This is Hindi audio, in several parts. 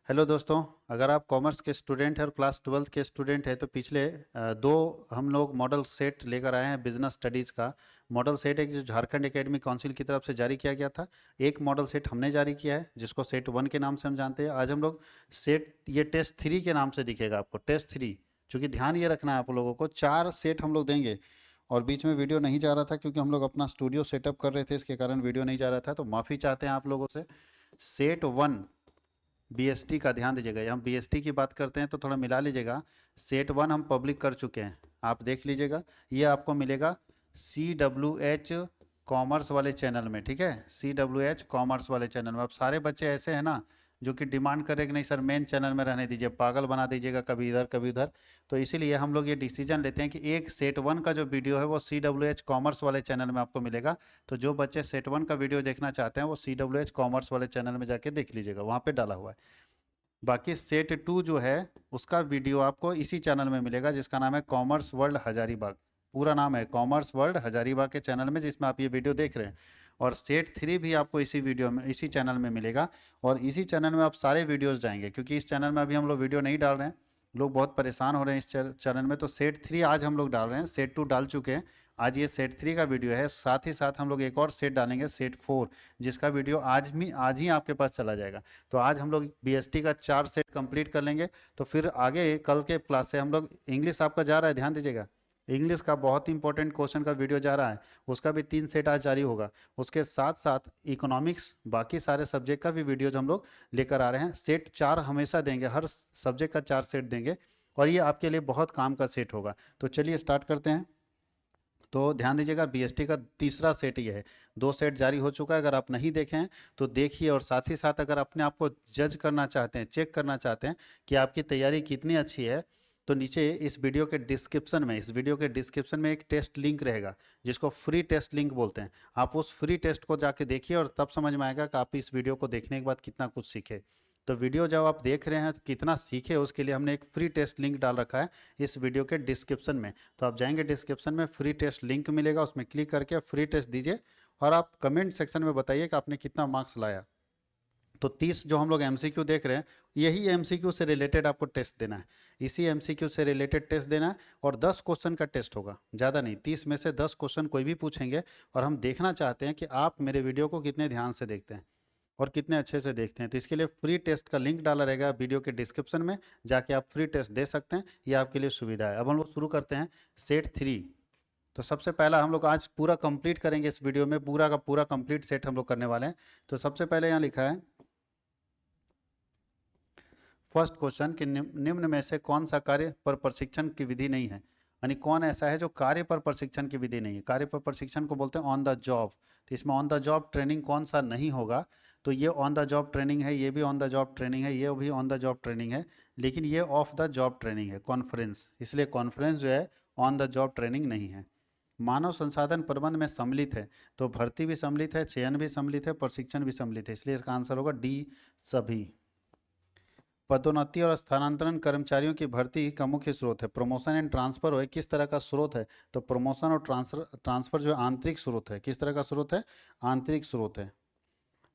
हेलो दोस्तों। अगर आप कॉमर्स के स्टूडेंट हैं और क्लास 12th के स्टूडेंट हैं तो पिछले दो हम लोग मॉडल सेट लेकर आए हैं बिजनेस स्टडीज़ का। मॉडल सेट एक जो झारखंड एकेडमिक काउंसिल की तरफ से जारी किया गया था। एक मॉडल सेट हमने जारी किया है जिसको सेट 1 के नाम से हम जानते हैं। आज हम लोग सेट ये टेस्ट 3 के नाम से दिखेगा आपको, टेस्ट 3। चूँकि ध्यान ये रखना है आप लोगों को, 4 सेट हम लोग देंगे और बीच में वीडियो नहीं जा रहा था क्योंकि हम लोग अपना स्टूडियो सेटअप कर रहे थे, इसके कारण वीडियो नहीं जा रहा था, तो माफ़ी चाहते हैं आप लोगों से। सेट 1 बीएसटी का ध्यान दीजिएगा, हम बीएसटी की बात करते हैं तो थोड़ा मिला लीजिएगा। सेट 1 हम पब्लिक कर चुके हैं, आप देख लीजिएगा। ये आपको मिलेगा CWH कॉमर्स वाले चैनल में, ठीक है। CWH कॉमर्स वाले चैनल में। अब सारे बच्चे ऐसे हैं ना जो कि डिमांड करे कि नहीं सर मेन चैनल में रहने दीजिए, पागल बना दीजिएगा कभी इधर कभी उधर। तो इसीलिए हम लोग ये डिसीजन लेते हैं कि एक सेट 1 का जो वीडियो है वो CWH कॉमर्स वाले चैनल में आपको मिलेगा। तो जो बच्चे सेट 1 का वीडियो देखना चाहते हैं वो CWH कॉमर्स वाले चैनल में जाके देख लीजिएगा, वहाँ पे डाला हुआ है। बाकी सेट 2 जो है उसका वीडियो आपको इसी चैनल में मिलेगा जिसका नाम है कॉमर्स वर्ल्ड हजारीबाग। पूरा नाम है कॉमर्स वर्ल्ड हजारीबाग के चैनल में जिसमें आप ये वीडियो देख रहे हैं। और सेट 3 भी आपको इसी वीडियो में इसी चैनल में मिलेगा। और इसी चैनल में आप सारे वीडियोस जाएंगे क्योंकि इस चैनल में अभी हम लोग वीडियो नहीं डाल रहे हैं। लोग बहुत परेशान हो रहे हैं इस चैनल में। तो सेट 3 आज हम लोग डाल रहे हैं, सेट 2 डाल चुके हैं। आज ये सेट 3 का वीडियो है, साथ ही साथ हम लोग एक और सेट डालेंगे सेट 4, जिसका वीडियो आज ही आपके पास चला जाएगा। तो आज हम लोग बीएसटी का 4 सेट कंप्लीट कर लेंगे। तो फिर आगे कल के क्लास से हम लोग इंग्लिश आपका जा रहा है, ध्यान दीजिएगा। इंग्लिश का बहुत इंपॉर्टेंट क्वेश्चन का वीडियो जा रहा है, उसका भी 3 सेट आज जारी होगा। उसके साथ साथ इकोनॉमिक्स बाकी सारे सब्जेक्ट का भी वीडियोज हम लोग लेकर आ रहे हैं। सेट 4 हमेशा देंगे, हर सब्जेक्ट का 4 सेट देंगे और ये आपके लिए बहुत काम का सेट होगा। तो चलिए स्टार्ट करते हैं। तो ध्यान दीजिएगा बीएसटी का तीसरा सेट ये है। 2 सेट जारी हो चुका है, अगर आप नहीं देखें हैं तो देखिए। और साथ ही साथ अगर अपने आप को जज करना चाहते हैं, चेक करना चाहते हैं कि आपकी तैयारी कितनी अच्छी है, तो नीचे इस वीडियो के डिस्क्रिप्शन में एक टेस्ट लिंक रहेगा जिसको फ्री टेस्ट लिंक बोलते हैं। आप उस फ्री टेस्ट को जाके देखिए और तब समझ में आएगा कि आप इस वीडियो को देखने के बाद कितना कुछ सीखे। तो वीडियो जब आप देख रहे हैं तो कितना सीखे उसके लिए हमने एक फ्री टेस्ट लिंक डाल रखा है इस वीडियो के डिस्क्रिप्शन में। तो आप जाएंगे डिस्क्रिप्शन में, फ्री टेस्ट लिंक मिलेगा, उसमें क्लिक करके फ्री टेस्ट दीजिए और आप कमेंट सेक्शन में बताइए कि आपने कितना मार्क्स लाया। तो 30 जो हम लोग एमसीक्यू देख रहे हैं, यही एमसीक्यू से रिलेटेड आपको टेस्ट देना है। इसी एमसीक्यू से रिलेटेड टेस्ट देना है और 10 क्वेश्चन का टेस्ट होगा, ज़्यादा नहीं। 30 में से 10 क्वेश्चन कोई भी पूछेंगे और हम देखना चाहते हैं कि आप मेरे वीडियो को कितने ध्यान से देखते हैं और कितने अच्छे से देखते हैं। तो इसके लिए फ्री टेस्ट का लिंक डाला रहेगा वीडियो के डिस्क्रिप्शन में, जाके आप फ्री टेस्ट दे सकते हैं, ये आपके लिए सुविधा है। अब हम लोग शुरू करते हैं सेट 3। तो सबसे पहला हम लोग आज पूरा कंप्लीट करेंगे, इस वीडियो में पूरा का पूरा कंप्लीट सेट हम लोग करने वाले हैं। तो सबसे पहले यहाँ लिखा है फर्स्ट क्वेश्चन कि निम्न में से कौन सा कार्य पर प्रशिक्षण की विधि नहीं है। यानी कौन ऐसा है जो कार्य पर प्रशिक्षण की विधि नहीं है। कार्य पर प्रशिक्षण को बोलते हैं ऑन द जॉब। तो इसमें ऑन द जॉब ट्रेनिंग कौन सा नहीं होगा। तो ये ऑन द जॉब ट्रेनिंग है, ये भी ऑन द जॉब ट्रेनिंग है, ये भी ऑन द जॉब ट्रेनिंग है, लेकिन ये ऑफ द जॉब ट्रेनिंग है, कॉन्फ्रेंस। इसलिए कॉन्फ्रेंस जो है ऑन द जॉब ट्रेनिंग नहीं है। मानव संसाधन प्रबंध में सम्मिलित है, तो भर्ती भी सम्मिलित है, चयन भी सम्मिलित है, प्रशिक्षण भी सम्मिलित है, इसलिए इसका आंसर होगा डी, सभी। पदोन्नति और स्थानांतरण कर्मचारियों की भर्ती का मुख्य स्रोत है। प्रमोशन एंड ट्रांसफर हो किस तरह का स्रोत है। तो प्रमोशन और ट्रांसफर जो है आंतरिक स्रोत है। किस तरह का स्रोत है, आंतरिक स्रोत है।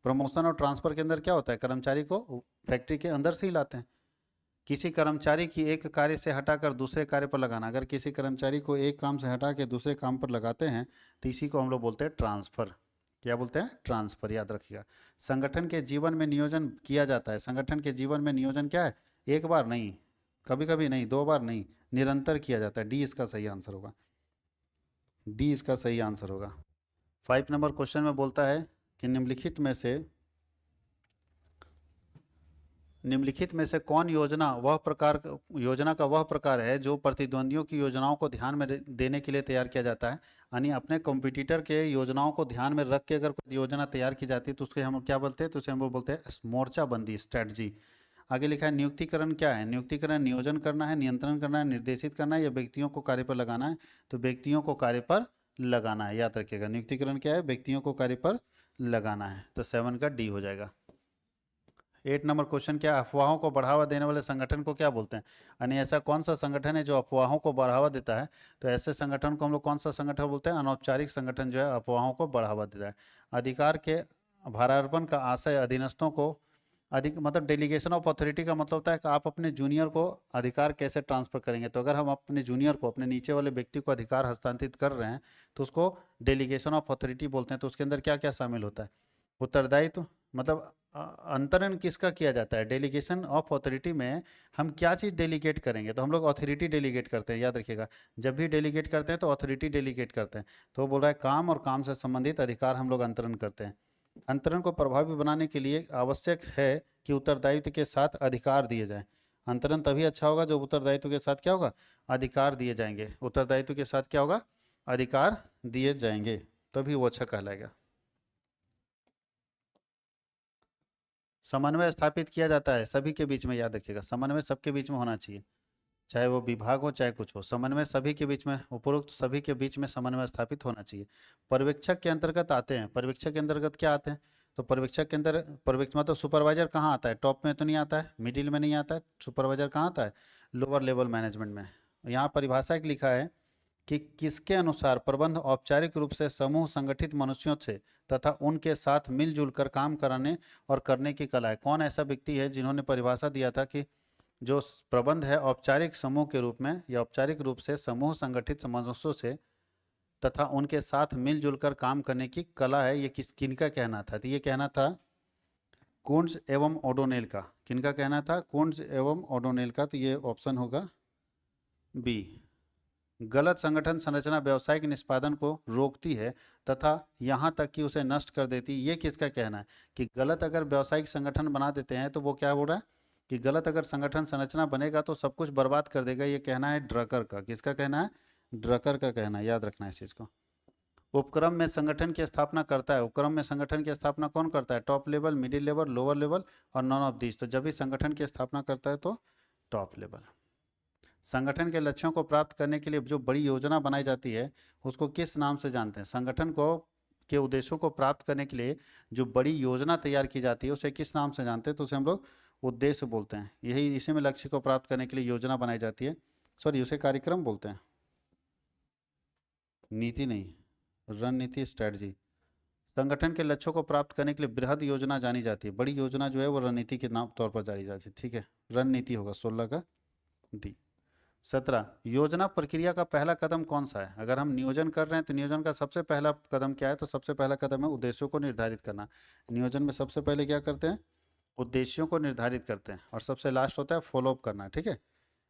प्रमोशन और ट्रांसफर के अंदर क्या होता है, कर्मचारी को फैक्ट्री के अंदर से ही लाते हैं। किसी कर्मचारी की एक कार्य से हटाकर दूसरे कार्य पर लगाना। अगर किसी कर्मचारी को एक काम से हटा के दूसरे काम पर लगाते हैं तो इसी को हम लोग बोलते हैं ट्रांसफर। क्या बोलते हैं, ट्रांसफर, याद रखिएगा। संगठन के जीवन में नियोजन किया जाता है। संगठन के जीवन में नियोजन क्या है, एक बार नहीं, कभी कभी नहीं, 2 बार नहीं, निरंतर किया जाता है। डी इसका सही आंसर होगा, डी इसका सही आंसर होगा। 5 नंबर क्वेश्चन में बोलता है कि निम्नलिखित में से कौन योजना का वह प्रकार है जो प्रतिद्वंदियों की योजनाओं को ध्यान में देने के लिए तैयार किया जाता है। यानी अपने कॉम्पिटिटर के योजनाओं को ध्यान में रख के अगर कोई योजना तैयार की जाती है तो उसके हम क्या बोलते हैं, तो उसे हम बोलते हैं मोर्चाबंदी, स्ट्रेटजी। आगे लिखा है नियुक्तिकरण क्या है। नियुक्तिकरण नियोजन करना है, नियंत्रण करना है, निर्देशित करना है या व्यक्तियों को कार्य पर लगाना है। तो व्यक्तियों को कार्य पर लगाना है, याद रखिएगा। नियुक्तिकरण क्या है, व्यक्तियों को कार्य पर लगाना है। तो 7 का डी हो जाएगा। 8 नंबर क्वेश्चन क्या, अफवाहों को बढ़ावा देने वाले संगठन को क्या बोलते हैं। यानी ऐसा कौन सा संगठन है जो अफवाहों को बढ़ावा देता है। तो ऐसे संगठन को हम लोग कौन सा संगठन बोलते हैं, अनौपचारिक संगठन जो है अफवाहों को बढ़ावा देता है। अधिकार के भारार्पण का आशय अधिक मतलब डेलीगेशन ऑफ अथॉरिटी का मतलब होता है कि आप अपने जूनियर को अधिकार कैसे ट्रांसफर करेंगे। तो अगर हम अपने जूनियर को, अपने नीचे वाले व्यक्ति को अधिकार हस्तांतरित कर रहे हैं तो उसको डेलीगेशन ऑफ अथॉरिटी बोलते हैं। तो उसके अंदर क्या क्या शामिल होता है? उत्तरदायित्व, मतलब अंतरण किसका किया जाता है? डेलीगेशन ऑफ अथॉरिटी में हम क्या चीज़ डेलीगेट करेंगे? तो हम लोग अथॉरिटी डेलीगेट करते हैं, याद रखिएगा। जब भी डेलीगेट करते हैं तो अथॉरिटी डेलीगेट करते हैं। तो वो बोल रहा है काम और काम से संबंधित अधिकार हम लोग अंतरण करते हैं। अंतरण को प्रभावी बनाने के लिए आवश्यक है कि उत्तरदायित्व के साथ अधिकार दिए जाएं। अंतरण तभी अच्छा होगा जब उत्तरदायित्व के साथ क्या होगा? अधिकार दिए जाएंगे। उत्तरदायित्व के साथ क्या होगा? अधिकार दिए जाएंगे, तभी वो अच्छा कहलाएगा। समन्वय स्थापित किया जाता है सभी के बीच में, याद रखिएगा, समन्वय सबके बीच में होना चाहिए, चाहे वो विभाग हो चाहे कुछ हो, समन्वय सभी के बीच में, उपरोक्त सभी के बीच में समन्वय स्थापित होना चाहिए। पर्यवेक्षक के अंतर्गत आते हैं, पर्यवेक्षक के अंतर्गत क्या आते हैं? तो पर्यवेक्षक के अंदर, पर्यवेक्षक मतलब सुपरवाइजर कहाँ आता है? टॉप में तो नहीं आता है, मिडिल में नहीं आता है, सुपरवाइजर कहाँ आता है? लोअर लेवल मैनेजमेंट में। यहाँ परिभाषा एक लिखा है कि किसके अनुसार प्रबंध औपचारिक रूप से समूह संगठित मनुष्यों से तथा उनके साथ मिलजुल कर काम कराने और करने की कला है। कौन ऐसा व्यक्ति है जिन्होंने परिभाषा दिया था कि जो प्रबंध है औपचारिक समूह के रूप में या औपचारिक रूप से समूह संगठित मनुष्यों से तथा उनके साथ मिलजुल कर काम करने की कला है, ये किनका कहना था? तो ये कहना था कुंज एवं ओडोनेल का। किनका कहना था? कुंज एवं ओडोनेल का। तो ये ऑप्शन होगा बी। गलत संगठन संरचना व्यावसायिक निष्पादन को रोकती है तथा यहाँ तक कि उसे नष्ट कर देती है, ये किसका कहना है? कि गलत अगर व्यावसायिक संगठन बना देते हैं तो वो क्या बोल रहा है कि गलत अगर संगठन संरचना बनेगा तो सब कुछ बर्बाद कर देगा, ये कहना है ड्रकर का। किसका कहना है? ड्रकर का कहना है, याद रखना है इस चीज़ को। उपक्रम में संगठन की स्थापना करता है, उपक्रम में संगठन की स्थापना कौन करता है? Top level, middle level, lower level और नॉन ऑफ दिस। तो जब भी संगठन की स्थापना करता है तो टॉप लेवल। संगठन के लक्ष्यों को प्राप्त करने के लिए जो बड़ी योजना बनाई जाती है उसको किस नाम से जानते हैं? संगठन को के उद्देश्यों को प्राप्त करने के लिए जो बड़ी योजना तैयार की जाती है उसे किस नाम से जानते हैं? तो उसे हम लोग उद्देश्य बोलते हैं। यही इसी में लक्ष्य को प्राप्त करने के लिए योजना बनाई जाती है, सॉरी उसे कार्यक्रम बोलते हैं, नीति नहीं, रणनीति, स्ट्रेटजी। संगठन के लक्ष्यों को प्राप्त करने के लिए बृहद योजना जानी जाती है, बड़ी योजना जो है वो रणनीति के नाम तौर पर जानी जाती है। ठीक है, रणनीति होगा 16 का डी। 17, योजना प्रक्रिया का पहला कदम कौन सा है? अगर हम नियोजन कर रहे हैं तो नियोजन का सबसे पहला कदम क्या है? तो सबसे पहला कदम है उद्देश्यों को निर्धारित करना। नियोजन में सबसे पहले क्या करते हैं? उद्देश्यों को निर्धारित करते हैं और सबसे लास्ट होता है फॉलोअप करना। ठीक है,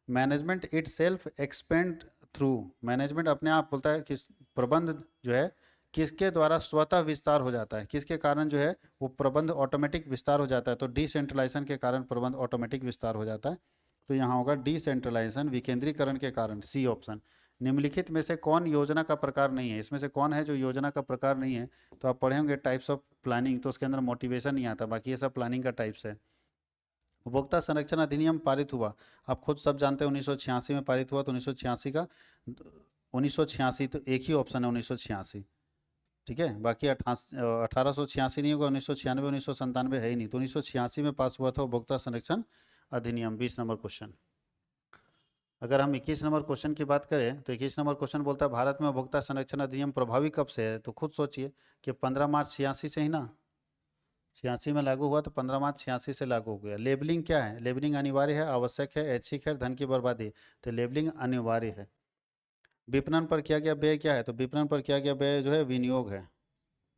management it self expand through, management अपने आप बोलता है कि प्रबंध जो है किसके द्वारा स्वतः विस्तार हो जाता है, किसके कारण जो है वो प्रबंध ऑटोमेटिक विस्तार हो जाता है? तो डिसेंट्रलाइजेशन के कारण प्रबंध ऑटोमेटिक विस्तार हो जाता है। तो यहाँ होगा डिसेंट्रलाइजेशन, विकेंद्रीकरण के कारण, सी ऑप्शन। निम्नलिखित में से कौन योजना का प्रकार नहीं है? इसमें से कौन है जो योजना का प्रकार नहीं है? तो आप पढ़े होंगे टाइप्स ऑफ प्लानिंग, तो उसके अंदर मोटिवेशन नहीं आता, बाकी ये सब प्लानिंग का टाइप्स है। उपभोक्ता संरक्षण अधिनियम पारित हुआ, आप खुद सब जानते हैं 1986 में पारित हुआ। तो 1986 का 1986 तो एक ही ऑप्शन है 1986। ठीक है, बाकी 1886 नहीं होगा, 1996, 1997 है ही नहीं। तो 1986 में पास हुआ था उपभोक्ता संरक्षण अधिनियम। 20 नंबर क्वेश्चन। अगर हम 21 नंबर क्वेश्चन की बात करें तो 21 नंबर क्वेश्चन बोलता है भारत में उपभोक्ता संरक्षण अधिनियम प्रभावी कब से है? तो खुद सोचिए कि 15 मार्च 86 से ही ना, 86 में लागू हुआ तो 15 मार्च 86 से लागू हो गया। लेबलिंग क्या है? लेबलिंग अनिवार्य है, आवश्यक है, ऐच्छिक है, धन की बर्बादी। तो लेबलिंग अनिवार्य है। विपणन पर किया गया व्यय क्या है? तो विपणन पर किया गया व्यय जो है विनियोग है।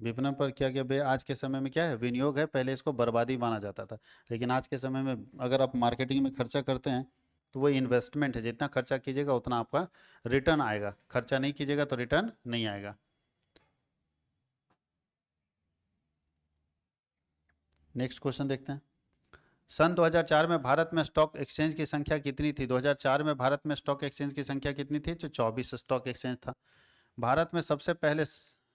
विपणन पर किया गया व्यय आज के समय में क्या है? विनियोग है। पहले इसको बर्बादी माना जाता था, लेकिन आज के समय में अगर आप मार्केटिंग में खर्चा करते हैं तो वो इन्वेस्टमेंट है, जितना खर्चा कीजिएगा उतना आपका रिटर्न आएगा, खर्चा नहीं कीजिएगा तो रिटर्न नहीं आएगा। नेक्स्ट क्वेश्चन देखते हैं। सन 2004 में भारत में स्टॉक एक्सचेंज की संख्या कितनी थी? 2004 में भारत में स्टॉक एक्सचेंज की संख्या कितनी थी? जो 24 स्टॉक एक्सचेंज था। भारत में सबसे पहले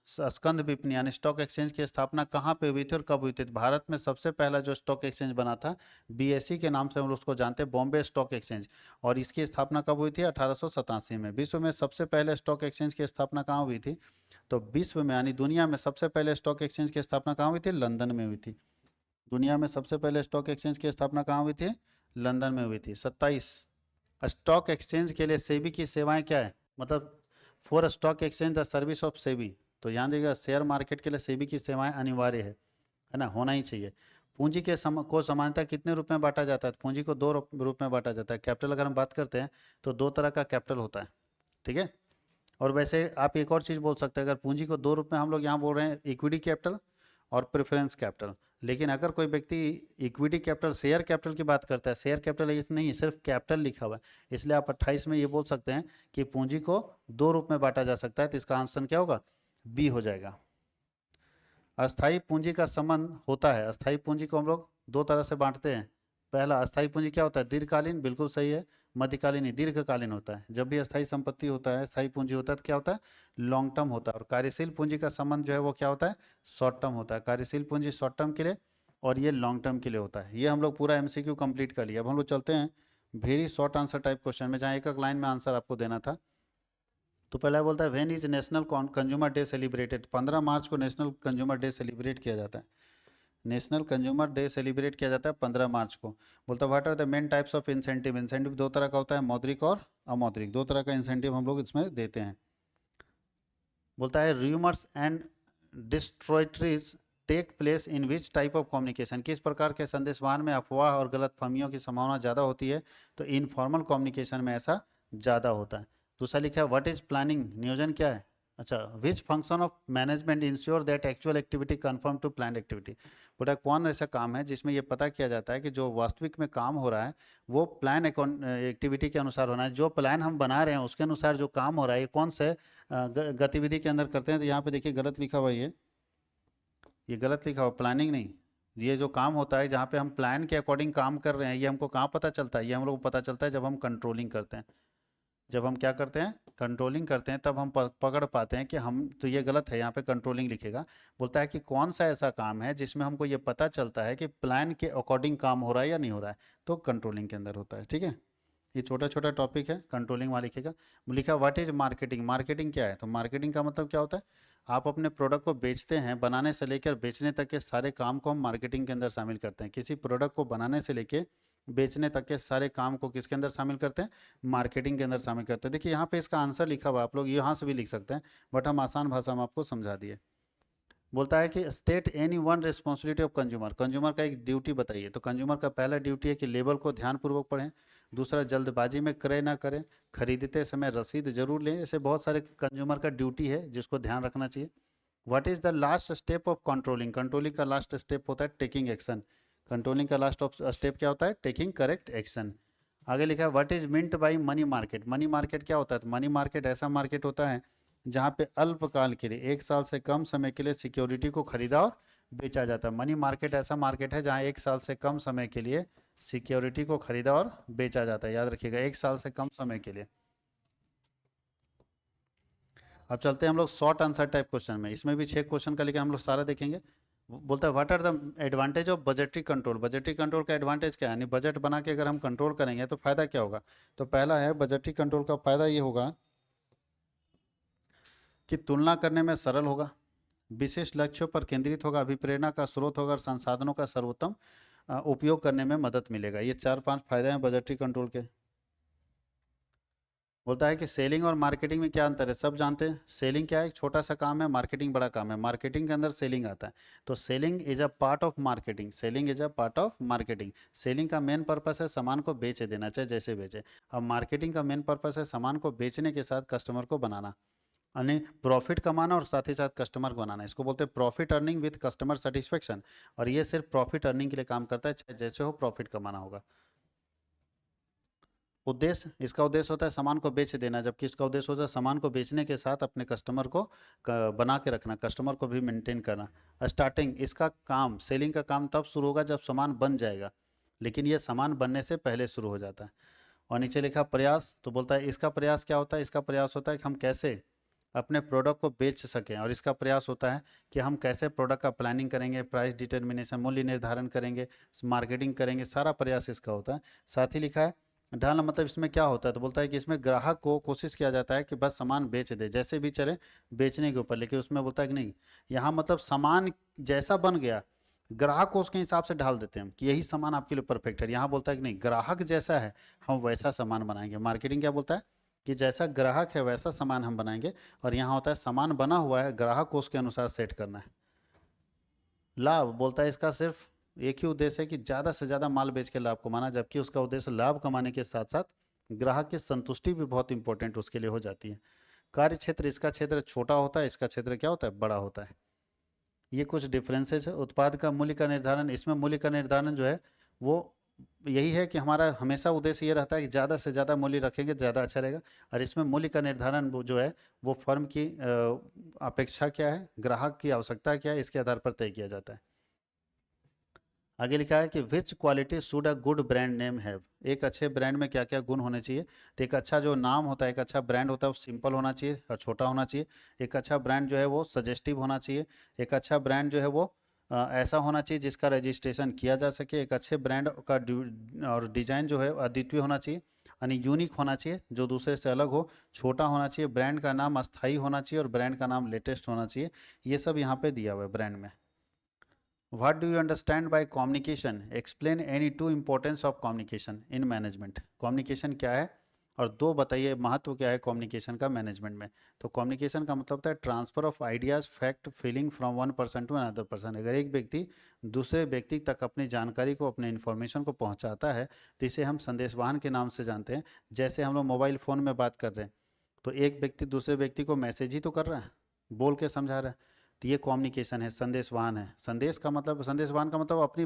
स्कंद विपणन यानी स्टॉक एक्सचेंज की स्थापना कहाँ पे हुई थी और कब हुई थी? भारत में सबसे पहला जो स्टॉक एक्सचेंज बना था, बीएसई के नाम से हम लोग उसको जानते हैं, बॉम्बे स्टॉक एक्सचेंज। और इसकी स्थापना कब हुई थी? 1887 में। विश्व में सबसे पहले स्टॉक एक्सचेंज की स्थापना कहाँ हुई थी? तो विश्व में यानी दुनिया में सबसे पहले स्टॉक एक्सचेंज की स्थापना कहाँ हुई थी? लंदन में हुई थी। दुनिया में सबसे पहले स्टॉक एक्सचेंज की स्थापना कहाँ हुई थी? लंदन में हुई थी। 27, स्टॉक एक्सचेंज के लिए सेबी की सेवाएं क्या है? मतलब for stock exchange the service of SEBI. तो ध्यान दीजिएगा, शेयर मार्केट के लिए सेबी की सेवाएं अनिवार्य है ना, होना ही चाहिए। पूंजी के को सामान्यतः कितने रूप में बांटा जाता है? पूंजी को दो रूप में बांटा जाता है। कैपिटल अगर हम बात करते हैं तो दो तरह का कैपिटल होता है, ठीक है। और वैसे आप एक और चीज़ बोल सकते हैं, अगर पूंजी को दो रूप में हम लोग यहाँ बोल रहे हैं, इक्विटी कैपिटल और प्रेफरेंस कैपिटल। लेकिन अगर कोई व्यक्ति इक्विटी कैपिटल, शेयर कैपिटल की बात करता है, शेयर कैपिटल ये नहीं, सिर्फ कैपिटल लिखा हुआ है, इसलिए आप 28 में ये बोल सकते हैं कि पूंजी को दो रूप में बांटा जा सकता है। तो इसका आंसर क्या होगा? बी हो जाएगा। अस्थाई पूंजी का संबंध होता है, अस्थाई पूंजी को हम लोग दो तरह से बांटते हैं। पहला अस्थाई पूंजी क्या होता है? दीर्घकालीन, बिल्कुल सही है। मध्यकालीन नहीं, दीर्घकालीन होता है। जब भी अस्थाई संपत्ति होता है, अस्थाई पूंजी होता है, तो क्या होता है? लॉन्ग टर्म होता है। और कार्यशील पूंजी का संबंध जो है वो क्या होता है? शॉर्ट टर्म होता है। कार्यशील पूंजी शॉर्ट टर्म के लिए और ये लॉन्ग टर्म के लिए होता है। ये हम लोग पूरा एमसीक्यू कंप्लीट कर लिया। अब हम लोग चलते हैं very short answer type question में, जहाँ एक एक लाइन में आंसर आपको देना था। तो पहला बोलता है when is national consumer day celebrated? 15 मार्च को नेशनल कंज्यूमर डे सेलिब्रेट किया जाता है। नेशनल कंज्यूमर डे सेलिब्रेट किया जाता है 15 मार्च को। बोलता है what are the main types of incentive? Incentive दो तरह का होता है, मौद्रिक और अमौद्रिक, दो तरह का इंसेंटिव हम लोग इसमें देते हैं। बोलता है rumours and distortions take place in which type of communication? किस प्रकार के संदेशवाहन में अफवाह और गलतफहमियों की संभावना ज़्यादा होती है? तो इनफॉर्मल कम्युनिकेशन में ऐसा ज़्यादा होता है। दूसरा लिखा है व्हाट इज प्लानिंग? नियोजन क्या है? अच्छा, which function of management ensure that actual activity conform to plan activity? बोला कौन ऐसा काम है जिसमें ये पता किया जाता है कि जो वास्तविक में काम हो रहा है वो प्लान एक्टिविटी के अनुसार होना है, जो प्लान हम बना रहे हैं उसके अनुसार जो काम हो रहा है, ये कौन से गतिविधि के अंदर करते हैं? तो यहाँ पे देखिए गलत लिखा हुआ है, ये गलत लिखा हुआ, प्लानिंग नहीं। ये जो काम होता है जहाँ पे हम प्लान के अकॉर्डिंग काम कर रहे हैं, ये हमको कहाँ पता चलता है? ये हम लोग को पता चलता है जब हम कंट्रोलिंग करते हैं। जब हम क्या करते हैं? कंट्रोलिंग करते हैं, तब हम पकड़ पाते हैं कि हम, तो ये गलत है, यहाँ पे कंट्रोलिंग लिखेगा। बोलता है कि कौन सा ऐसा काम है जिसमें हमको ये पता चलता है कि प्लान के अकॉर्डिंग काम हो रहा है या नहीं हो रहा है? तो कंट्रोलिंग के अंदर होता है, ठीक है। ये छोटा छोटा टॉपिक है, कंट्रोलिंग वाला लिखेगा। लिखा व्हाट इज मार्केटिंग? मार्केटिंग क्या है? तो मार्केटिंग का मतलब क्या होता है? आप अपने प्रोडक्ट को बेचते हैं, बनाने से लेकर बेचने तक के सारे काम को हम मार्केटिंग के अंदर शामिल करते हैं। किसी प्रोडक्ट को बनाने से लेकर बेचने तक के सारे काम को किसके अंदर शामिल करते हैं? मार्केटिंग के अंदर शामिल करते हैं। देखिए यहाँ पे इसका आंसर लिखा हुआ, आप लोग यहाँ से भी लिख सकते हैं, बट हम आसान भाषा में आपको समझा दिए। बोलता है कि state any one responsibility of consumer? Consumer का एक ड्यूटी बताइए। तो कंज्यूमर का पहला ड्यूटी है कि लेबल को ध्यानपूर्वक पढ़ें। दूसरा, जल्दबाजी में क्रय ना करें। खरीदते समय रसीद जरूर लें। ऐसे बहुत सारे कंज्यूमर का ड्यूटी है जिसको ध्यान रखना चाहिए। What is the last step of controlling? Controlling का लास्ट स्टेप होता है टेकिंग एक्शन। कंट्रोलिंग का लास्ट स्टेप क्या होता है? Taking correct action. आगे लिखा है what is meant by money market? Money market क्या होता है? तो मनी मार्केट ऐसा मार्केट होता है जहाँ पे अल्पकाल के लिए, एक साल से कम समय के लिए सिक्योरिटी को खरीदा और बेचा जाता है। मनी मार्केट ऐसा मार्केट है जहाँ एक साल से कम समय के लिए सिक्योरिटी को खरीदा और बेचा जाता है। याद रखिएगा, एक साल से कम समय के लिए। अब चलते हैं हम लोग शॉर्ट आंसर टाइप क्वेश्चन में। इसमें भी 6 क्वेश्चन का, लेकिन हम लोग सारा देखेंगे। बोलता है what are the advantage of budgetary control? Budgetary control का एडवांटेज क्या है? यानी बजट बना के अगर हम कंट्रोल करेंगे तो फायदा क्या होगा? तो पहला है बजटरी कंट्रोल का फायदा ये होगा कि तुलना करने में सरल होगा, विशेष लक्ष्यों पर केंद्रित होगा, अभिप्रेरणा का स्रोत होगा और संसाधनों का सर्वोत्तम उपयोग करने में मदद मिलेगा। ये 4-5 फायदे हैं बजटरी कंट्रोल के। बोलता है कि सेलिंग और मार्केटिंग में क्या अंतर है? सब जानते हैं सेलिंग क्या है, एक छोटा सा काम है, मार्केटिंग बड़ा काम है। मार्केटिंग के अंदर सेलिंग आता है, तो selling is a part of marketing. Selling is a part of marketing. Selling का मेन पर्पस है सामान को बेच देना, चाहे जैसे बेचे। अब मार्केटिंग का मेन पर्पस है सामान को बेचने के साथ कस्टमर को बनाना, यानी प्रॉफिट कमाना और साथ ही साथ कस्टमर को बनाना। इसको बोलते हैं profit earning with customer satisfaction. और ये सिर्फ प्रॉफिट अर्निंग के लिए काम करता है, चाहे जैसे हो प्रॉफिट कमाना होगा। उद्देश्य, इसका उद्देश्य होता है सामान को बेच देना, जबकि इसका उद्देश्य होता है सामान को बेचने के साथ अपने कस्टमर को बना के रखना, कस्टमर को भी मेंटेन करना। स्टार्टिंग, इसका काम, सेलिंग का काम तब शुरू होगा जब सामान बन जाएगा, लेकिन ये सामान बनने से पहले शुरू हो जाता है। और नीचे लिखा प्रयास, तो बोलता है इसका प्रयास क्या होता है? इसका प्रयास होता है कि हम कैसे अपने प्रोडक्ट को बेच सकें। और इसका प्रयास होता है कि हम कैसे प्रोडक्ट का प्लानिंग करेंगे, प्राइस डिटर्मिनेशन, मूल्य निर्धारण करेंगे, मार्केटिंग करेंगे, सारा प्रयास इसका होता है। साथ ही लिखा है ढाल, मतलब इसमें क्या होता है? तो बोलता है कि इसमें ग्राहक को कोशिश किया जाता है कि बस सामान बेच दे, जैसे भी चले बेचने के ऊपर। लेकिन उसमें बोलता है कि नहीं, यहाँ मतलब सामान जैसा बन गया ग्राहक को उसके हिसाब से ढाल देते हैं कि यही सामान आपके लिए परफेक्ट है। यहाँ बोलता है कि नहीं, ग्राहक जैसा है हम वैसा सामान बनाएंगे। मार्केटिंग क्या बोलता है कि जैसा ग्राहक है वैसा सामान हम बनाएंगे। और यहाँ होता है सामान बना हुआ है, ग्राहक को उसके अनुसार सेट करना है। लाभ, बोलता है इसका सिर्फ एक ही उद्देश्य है कि ज़्यादा से ज़्यादा माल बेच के लाभ कमाना, जबकि उसका उद्देश्य लाभ कमाने के साथ साथ ग्राहक की संतुष्टि भी बहुत इंपॉर्टेंट उसके लिए हो जाती है। कार्य क्षेत्र, इसका क्षेत्र छोटा होता है, इसका क्षेत्र क्या होता है, बड़ा होता है। ये कुछ डिफरेंसेस है। उत्पाद का मूल्य का निर्धारण, इसमें मूल्य का निर्धारण जो है वो यही है कि हमारा हमेशा उद्देश्य ये रहता है कि ज़्यादा से ज़्यादा मूल्य रखेंगे ज़्यादा अच्छा रहेगा। और इसमें मूल्य का निर्धारण वो जो है वो फर्म की अपेक्षा क्या है, ग्राहक की आवश्यकता क्या है, इसके आधार पर तय किया जाता है। आगे लिखा है कि विच quality should a good brand name have. एक अच्छे ब्रांड में क्या क्या गुण होने चाहिए। तो एक अच्छा जो नाम होता है, एक अच्छा ब्रांड होता है वो सिंपल होना चाहिए और छोटा होना चाहिए। एक अच्छा ब्रांड जो है वो सजेस्टिव होना चाहिए। एक अच्छा ब्रांड जो है वो ऐसा होना चाहिए जिसका रजिस्ट्रेशन किया जा सके। एक अच्छे ब्रांड का और डिजाइन जो है अद्वितीय होना चाहिए, यानी यूनिक होना चाहिए, जो दूसरे से अलग हो। छोटा होना चाहिए, ब्रांड का नाम अस्थाई होना चाहिए और ब्रांड का नाम लेटेस्ट होना चाहिए। ये सब यहाँ पे दिया हुआ है ब्रांड में। What do you understand by communication? Explain any two importance of communication in management. Communication क्या है और दो बताइए महत्व क्या है कम्युनिकेशन का मैनेजमेंट में। तो कम्युनिकेशन का मतलब होता है transfer of ideas, fact, feeling from one person to another person. अगर एक व्यक्ति दूसरे व्यक्ति तक अपनी जानकारी को, अपने इन्फॉर्मेशन को पहुंचाता है तो इसे हम संदेशवाहन के नाम से जानते हैं। जैसे हम लोग मोबाइल फ़ोन में बात कर रहे हैं तो एक व्यक्ति दूसरे व्यक्ति को मैसेज ही तो कर रहा है, बोल के समझा रहा है। तो ये कम्युनिकेशन है, संदेशवाहन है। संदेश का मतलब, संदेशवाहन का मतलब अपनी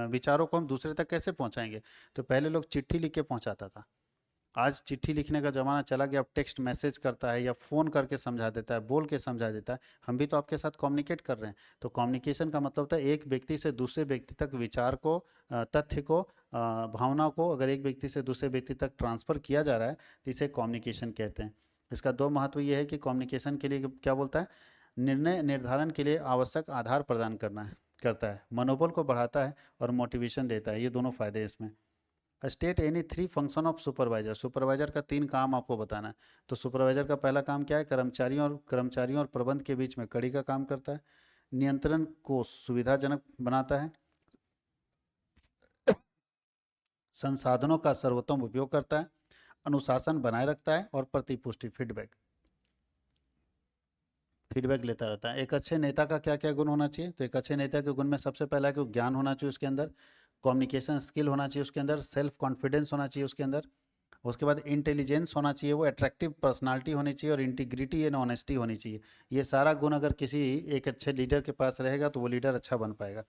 विचारों को हम दूसरे तक कैसे पहुंचाएंगे। तो पहले लोग चिट्ठी लिख के पहुंचाता था, आज चिट्ठी लिखने का ज़माना चला गया। अब टेक्स्ट मैसेज करता है या फ़ोन करके समझा देता है, बोल के समझा देता है। हम भी तो आपके साथ कम्युनिकेट कर रहे हैं। तो कम्युनिकेशन का मतलब होता है एक व्यक्ति से दूसरे व्यक्ति तक विचार को, तथ्य को, भावना को अगर एक व्यक्ति से दूसरे व्यक्ति तक ट्रांसफ़र किया जा रहा है तो इसे कम्युनिकेशन कहते हैं। इसका दो महत्व ये है कि कम्युनिकेशन के लिए क्या बोलता है, निर्णय निर्धारण के लिए आवश्यक आधार प्रदान करता है, मनोबल को बढ़ाता है और मोटिवेशन देता है। ये दोनों फायदे हैं इसमें। State any three function of supervisor. Supervisor का तीन काम आपको बताना है। तो सुपरवाइजर का पहला काम क्या है, कर्मचारियों और प्रबंध के बीच में कड़ी का काम करता है, नियंत्रण को सुविधाजनक बनाता है, संसाधनों का सर्वोत्तम उपयोग करता है, अनुशासन बनाए रखता है और प्रतिपुष्टि फीडबैक लेता रहता है। एक अच्छे नेता का क्या क्या गुण होना चाहिए। तो एक अच्छे नेता के गुण में सबसे पहला है कि ज्ञान होना चाहिए उसके अंदर, कम्युनिकेशन स्किल होना चाहिए उसके अंदर, सेल्फ कॉन्फिडेंस होना चाहिए उसके अंदर, उसके बाद इंटेलिजेंस होना चाहिए, वो अट्रैक्टिव पर्सनालिटी होनी चाहिए और इंटीग्रिटी एंड ऑनेस्टी होनी चाहिए। ये सारा गुण अगर किसी एक अच्छे लीडर के पास रहेगा तो वो लीडर अच्छा बन पाएगा।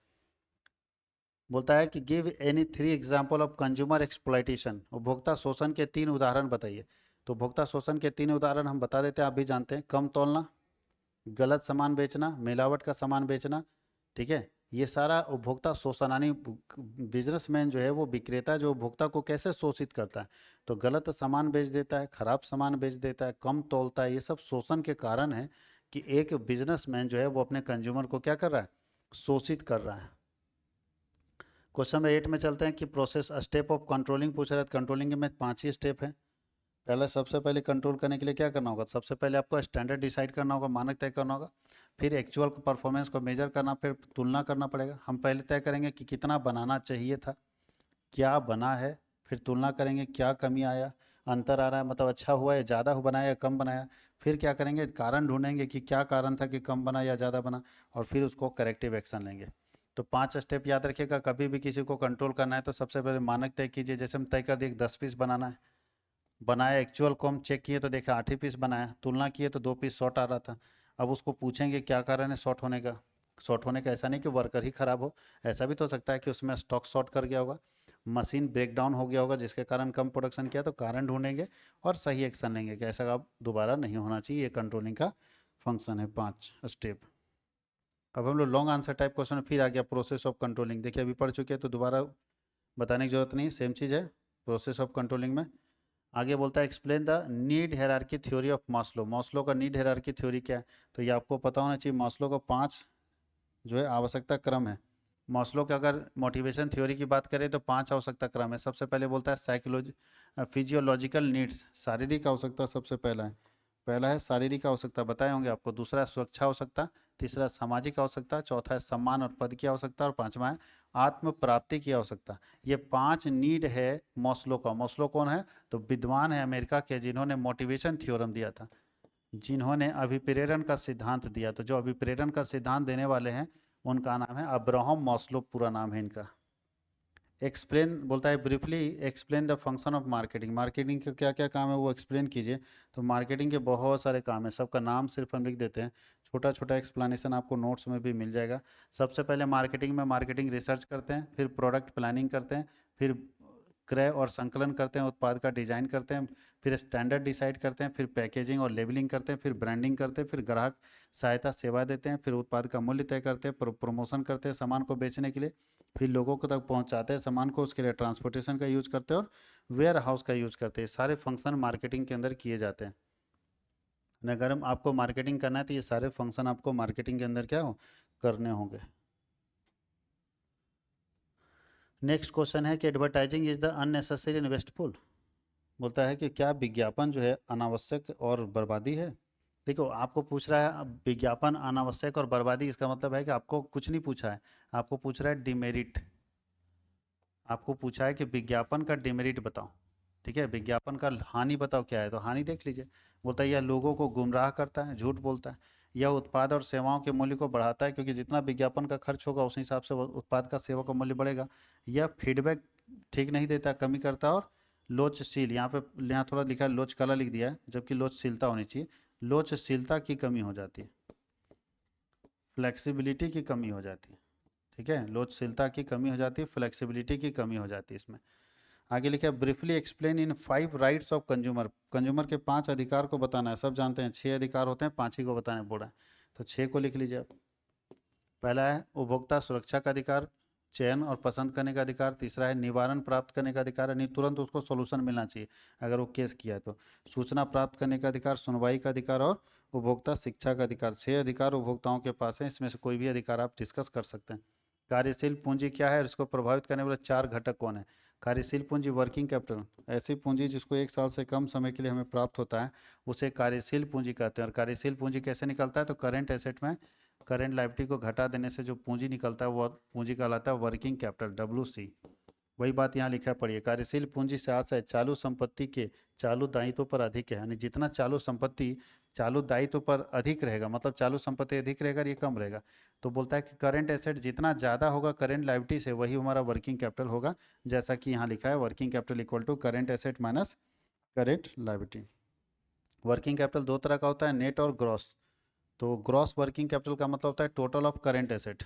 बोलता है कि give any three example of consumer exploitation. उपभोक्ता शोषण के तीन उदाहरण बताइए। तो उपभोक्ता शोषण के तीन उदाहरण हम बता देते हैं, आप भी जानते हैं। कम तोलना, गलत सामान बेचना, मिलावट का सामान बेचना, ठीक है। ये सारा उपभोक्ता शोषण, यानी बिजनेसमैन जो है वो विक्रेता जो उपभोक्ता को कैसे शोषित करता है। तो गलत सामान बेच देता है, खराब सामान बेच देता है, कम तोलता है। ये सब शोषण के कारण है कि एक बिजनेसमैन जो है वो अपने कंज्यूमर को क्या कर रहा है, शोषित कर रहा है। क्वेश्चन नंबर 8 में चलते हैं कि प्रोसेस स्टेप ऑफ कंट्रोलिंग पूछ रहा है। कंट्रोलिंग में 5 ही स्टेप है। पहले सबसे पहले कंट्रोल करने के लिए क्या करना होगा, सबसे पहले आपको स्टैंडर्ड डिसाइड करना होगा, मानक तय करना होगा। फिर एक्चुअल परफॉर्मेंस को मेजर करना, फिर तुलना करना पड़ेगा। हम पहले तय करेंगे कि कितना बनाना चाहिए था, क्या बना है, फिर तुलना करेंगे क्या कमी आया, अंतर आ रहा है, मतलब अच्छा हुआ है, ज़्यादा हो बनाया या कम बनाया। फिर क्या करेंगे, कारण ढूंढेंगे कि क्या कारण था कि कम बना या ज़्यादा बना, और फिर उसको करेक्टिव एक्शन लेंगे। तो 5 स्टेप याद रखिएगा। कभी भी किसी को कंट्रोल करना है तो सबसे पहले मानक तय कीजिए। जैसे हम तय कर दिए 10 पीस बनाना है, बनाया, एक्चुअल को हम चेक किए तो देखा 8 ही पीस बनाया, तुलना किए तो 2 पीस शॉर्ट आ रहा था। अब उसको पूछेंगे क्या कारण है शॉर्ट होने का। शॉर्ट होने का ऐसा नहीं कि वर्कर ही खराब हो, ऐसा भी तो हो सकता है कि उसमें स्टॉक शॉर्ट कर गया होगा, मशीन ब्रेक डाउन हो गया होगा जिसके कारण कम प्रोडक्शन किया। तो कारण ढूंढेंगे और सही एक्शन लेंगे कि ऐसा अब दोबारा नहीं होना चाहिए। ये कंट्रोलिंग का फंक्शन है, 5 स्टेप। अब हम लोग लॉन्ग आंसर टाइप क्वेश्चन में फिर आ गया प्रोसेस ऑफ कंट्रोलिंग। देखिए अभी पढ़ चुके हैं तो दोबारा बताने की जरूरत नहीं, सेम चीज़ है प्रोसेस ऑफ कंट्रोलिंग में। आगे बोलता है explain the need hierarchy theory of Maslow. Maslow का नीड हेरारकी थ्योरी क्या है। तो ये आपको पता होना चाहिए। मॉस्लो का 5 जो है आवश्यकता क्रम है। मॉस्लो का अगर मोटिवेशन थ्योरी की बात करें तो 5 आवश्यकता क्रम है। सबसे पहले बोलता है साइकोलॉजी फिजियोलॉजिकल नीड्स, शारीरिक आवश्यकता सबसे पहला है। पहला है शारीरिक आवश्यकता, बताए होंगे आपको। दूसरा है सुरक्षा आवश्यकता, तीसरा सामाजिक आवश्यकता, चौथा है सम्मान और पद की आवश्यकता, और पांचवा है आत्म प्राप्ति की आवश्यकता। ये 5 नीड है मॉस्लो का। मॉस्लो कौन है, तो विद्वान है अमेरिका के जिन्होंने मोटिवेशन थ्योरम दिया था, जिन्होंने अभिप्रेरण का सिद्धांत दिया। तो जो अभिप्रेरण का सिद्धांत देने वाले हैं उनका नाम है अब्राहम मास्लो, पूरा नाम है इनका। एक्सप्लेन बोलता है briefly explain the function of marketing, marketing के क्या क्या काम है वो एक्सप्लेन कीजिए। तो मार्केटिंग के बहुत सारे काम है, सबका नाम सिर्फ हम लिख देते हैं, छोटा छोटा एक्सप्लेनेशन आपको नोट्स में भी मिल जाएगा। सबसे पहले मार्केटिंग में मार्केटिंग रिसर्च करते हैं, फिर प्रोडक्ट प्लानिंग करते हैं, फिर क्रय और संकलन करते हैं, उत्पाद का डिजाइन करते हैं, फिर स्टैंडर्ड डिसाइड करते हैं, फिर पैकेजिंग और लेबलिंग करते हैं, फिर ब्रांडिंग करते हैं, फिर ग्राहक सहायता सेवा देते हैं, फिर उत्पाद का मूल्य तय करते हैं, प्रमोशन करते हैं सामान को बेचने के लिए, फिर लोगों को तक पहुंचाते हैं सामान को, उसके लिए ट्रांसपोर्टेशन का यूज करते हैं और वेयर हाउस का यूज करते हैं। सारे फंक्शन मार्केटिंग के अंदर किए जाते हैं। और अगर हम आपको मार्केटिंग करना है तो ये सारे फंक्शन आपको मार्केटिंग के अंदर क्या हो करने होंगे। नेक्स्ट क्वेश्चन है कि advertising is the unnecessary and wasteful, बोलता है कि क्या विज्ञापन जो है अनावश्यक और बर्बादी है। देखो आपको पूछ रहा है अब विज्ञापन अनावश्यक और बर्बादी, इसका मतलब है कि आपको कुछ नहीं पूछा है, आपको पूछ रहा है डिमेरिट। आपको पूछा है कि विज्ञापन का डिमेरिट बताओ, ठीक है, विज्ञापन का हानि बताओ क्या है, तो हानि देख लीजिए। बोलता है यह लोगों को गुमराह करता है, झूठ बोलता है, यह उत्पाद और सेवाओं के मूल्य को बढ़ाता है, क्योंकि जितना विज्ञापन का खर्च होगा उस हिसाब से वो उत्पाद का सेवा का मूल्य बढ़ेगा। यह फीडबैक ठीक नहीं देता, कमी करता है, और लोचशील, यहाँ थोड़ा लिखा है लोच कला लिख दिया है, जबकि लोचशीलता होनी चाहिए, लोचशीलता की कमी हो जाती है, फ्लेक्सिबिलिटी की कमी हो जाती है, ठीक है, लोचशीलता की कमी हो जाती है, फ्लेक्सिबिलिटी की कमी हो जाती है इसमें। आगे लिखा है briefly explain in 5 rights of consumer, consumer के 5 अधिकार को बताना है। सब जानते हैं 6 अधिकार होते हैं, 5 ही को बताना बोला है, तो 6 को लिख लीजिए आप। पहला है उपभोक्ता सुरक्षा का अधिकार, चयन और पसंद करने का अधिकार। तीसरा है निवारण प्राप्त करने का अधिकार, यानी तुरंत उसको सोल्यूशन मिलना चाहिए अगर वो केस किया है तो। सूचना प्राप्त करने का अधिकार, सुनवाई का अधिकार और उपभोक्ता शिक्षा का अधिकार। 6 अधिकार उपभोक्ताओं के पास है, इसमें से कोई भी अधिकार आप डिस्कस कर सकते हैं। कार्यशील पूंजी क्या है और इसको प्रभावित करने वाले 4 घटक कौन है। कार्यशील पूंजी वर्किंग कैपिटल, ऐसी पूंजी जिसको 1 साल से कम समय के लिए हमें प्राप्त होता है उसे कार्यशील पूंजी कहते हैं। और कार्यशील पूंजी कैसे निकलता है, तो करेंट एसेट में करेंट लायबिलिटी को घटा देने से जो पूंजी निकलता है वो पूंजी कहलाता है वर्किंग कैपिटल, WC। वही बात यहाँ लिखा पड़ी, कार्यशील पूंजी से आशय चालू संपत्ति के चालू दायित्व पर अधिक है, यानी जितना चालू संपत्ति चालू दायित्व पर अधिक रहेगा, मतलब चालू संपत्ति अधिक रहेगा ये कम रहेगा। तो बोलता है कि करंट एसेट जितना ज़्यादा होगा करेंट लायबिलिटी से, वही हमारा वर्किंग कैपिटल होगा, जैसा कि यहाँ लिखा है working capital equal to current asset minus current liability. Working capital 2 तरह का होता है, नेट और ग्रॉस। तो ग्रॉस वर्किंग कैपिटल का मतलब होता है total of current asset,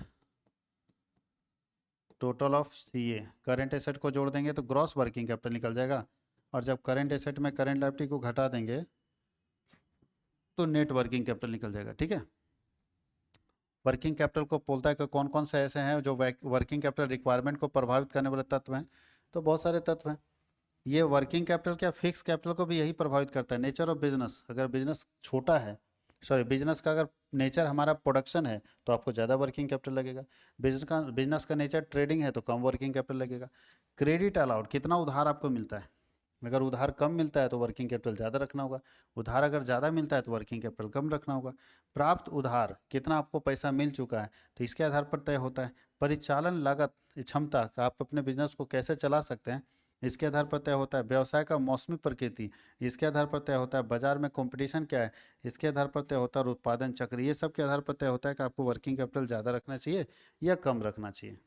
total of CA, current asset को जोड़ देंगे तो ग्रॉस वर्किंग कैपिटल निकल जाएगा, और जब करेंट एसेट में करेंट लायबिलिटी को घटा देंगे तो नेट वर्किंग कैपिटल निकल जाएगा, ठीक है। वर्किंग कैपिटल को बोलता है कि कौन कौन से ऐसे हैं जो वर्किंग कैपिटल रिक्वायरमेंट को प्रभावित करने वाले तत्व हैं, तो बहुत सारे तत्व हैं। ये वर्किंग कैपिटल क्या फिक्स कैपिटल को भी यही प्रभावित करता है। नेचर ऑफ बिजनेस, अगर बिजनेस छोटा है, सॉरी बिजनेस का अगर नेचर हमारा प्रोडक्शन है तो आपको ज़्यादा वर्किंग कैपिटल लगेगा। बिजनेस का नेचर ट्रेडिंग है तो कम वर्किंग कैपिटल लगेगा। क्रेडिट अलाउड, कितना उधार आपको मिलता है, अगर उधार कम मिलता है तो वर्किंग कैपिटल ज़्यादा रखना होगा, उधार अगर ज़्यादा मिलता है तो वर्किंग कैपिटल कम रखना होगा। प्राप्त उधार, कितना आपको पैसा मिल चुका है तो इसके आधार पर तय होता है। परिचालन लागत, क्षमता का आप अपने बिजनेस को कैसे चला सकते हैं इसके आधार पर तय होता है। व्यवसाय का मौसमी प्रकृति, इसके आधार पर तय होता है। बाजार में कंपटीशन क्या है, इसके आधार पर तय होता है। और उत्पादन चक्र, ये सब के आधार पर तय होता है कि आपको वर्किंग कैपिटल ज़्यादा रखना चाहिए या कम रखना चाहिए।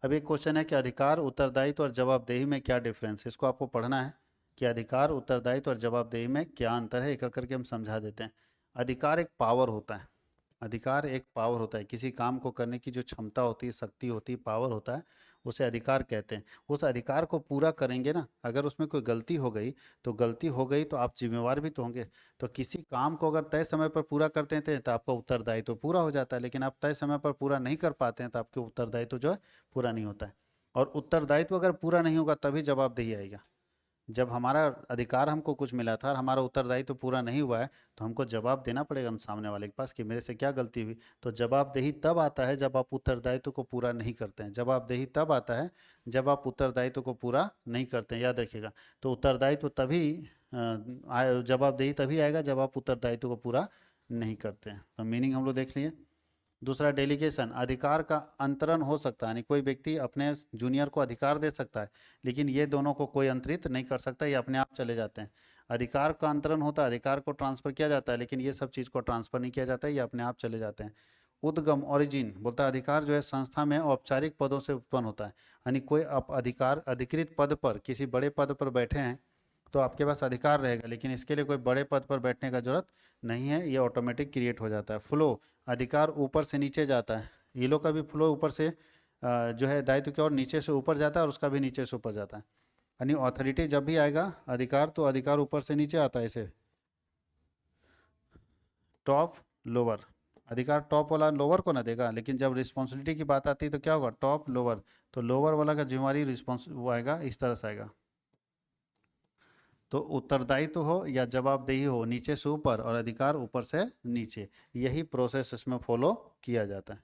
अब एक क्वेश्चन है कि अधिकार उत्तरदायित्व और जवाबदेही में क्या डिफरेंस है, इसको आपको पढ़ना है कि अधिकार उत्तरदायित्व और जवाबदेही में क्या अंतर है, एक एक करके हम समझा देते हैं। अधिकार एक पावर होता है, अधिकार एक पावर होता है, किसी काम को करने की जो क्षमता होती है, शक्ति होती है, पावर होता है, उसे अधिकार कहते हैं। उस अधिकार को पूरा करेंगे ना, अगर उसमें कोई गलती हो गई तो गलती हो गई तो आप जिम्मेवार भी तो होंगे। तो किसी काम को अगर तय समय पर पूरा करते हैं तो आपका उत्तरदायित्व तो पूरा हो जाता है, लेकिन आप तय समय पर पूरा नहीं कर पाते हैं तो आपके उत्तरदायित्व जो है पूरा नहीं होता है। और उत्तरदायित्व अगर पूरा नहीं होगा तभी जवाबदेही आएगा। जब हमारा अधिकार हमको कुछ मिला था और हमारा उत्तरदायित्व तो पूरा नहीं हुआ है तो हमको जवाब देना पड़ेगा ना सामने वाले के पास कि मेरे से क्या गलती हुई। तो जवाबदेही तब आता है जब आप उत्तरदायित्व को पूरा नहीं करते हैं, जवाबदेही तब आता है जब आप उत्तरदायित्व को पूरा नहीं करते हैं, याद रखिएगा। तो उत्तरदायित्व तभी जवाबदेही तभी आएगा जब आप उत्तरदायित्व को पूरा नहीं करते हैं। तो मीनिंग हम लोग देख लिए। दूसरा डेलीगेशन, अधिकार का अंतरण हो सकता है, यानी कोई व्यक्ति अपने जूनियर को अधिकार दे सकता है लेकिन ये दोनों को कोई अंतरित नहीं कर सकता, ये अपने आप चले जाते हैं। अधिकार का अंतरण होता है, अधिकार को ट्रांसफर किया जाता है, लेकिन ये सब चीज़ को ट्रांसफर नहीं किया जाता है, ये अपने आप चले जाते हैं। उद्गम ओरिजिन बोलता है अधिकार जो है संस्था में औपचारिक पदों से उत्पन्न होता है, यानी कोई आप अधिकार अधिकृत पद पर किसी बड़े पद पर बैठे हैं तो आपके पास अधिकार रहेगा, लेकिन इसके लिए कोई बड़े पद पर बैठने का जरूरत नहीं है, ये ऑटोमेटिक क्रिएट हो जाता है। फ्लो, अधिकार ऊपर से नीचे जाता है, ये लोग का भी फ्लो ऊपर से जो है दायित्व की ओर नीचे से ऊपर जाता है और उसका भी नीचे से ऊपर जाता है। यानी ऑथोरिटी जब भी आएगा अधिकार, तो अधिकार ऊपर से नीचे आता है ऐसे, टॉप लोअर, अधिकार टॉप वाला लोअर को ना देगा, लेकिन जब रिस्पॉन्सिबिलिटी की बात आती है तो क्या होगा, टॉप लोअर, तो लोअर वाला का जिम्मेवारी रिस्पॉन्स वो आएगा, इस तरह से आएगा। तो उत्तरदायित्व हो या जवाबदेही हो नीचे से ऊपर और अधिकार ऊपर से नीचे, यही प्रोसेस इसमें फॉलो किया जाता है,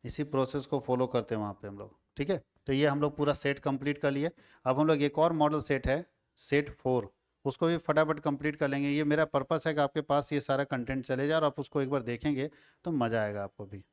इसी प्रोसेस को फॉलो करते हैं वहाँ पे हम लोग। ठीक है, तो ये हम लोग पूरा सेट कंप्लीट कर लिए। अब हम लोग एक और मॉडल सेट है, सेट 4, उसको भी फटाफट कंप्लीट कर लेंगे। ये मेरा पर्पस है कि आपके पास ये सारा कंटेंट चले जाए और आप उसको एक बार देखेंगे तो मज़ा आएगा आपको भी।